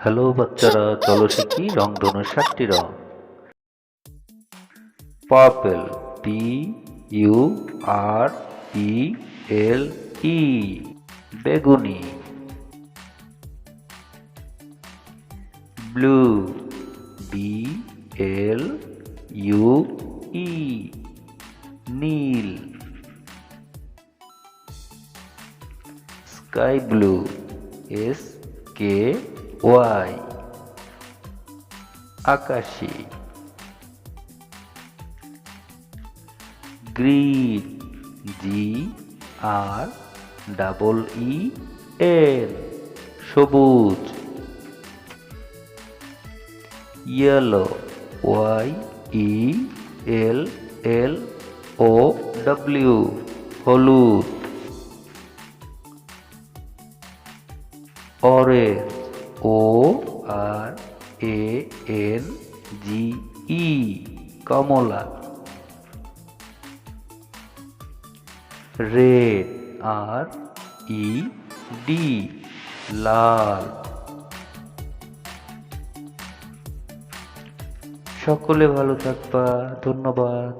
Hello বাচ্চারা, চলো শিখি রংধনুর 7টি রং। পার্পল, PURPLE, বেগুনি। ব্লু, BLUE, নীল। স্কাই ব্লু, SKY, আকাশী। গ্রিন, GREEN, সবুজ। ইয়েলো, YELLOW, হলুদ। অরেঞ্জ, ORANGE, কমলা। রেড, RED, লাল। সকলে ভালো থাকবা। ধন্যবাদ।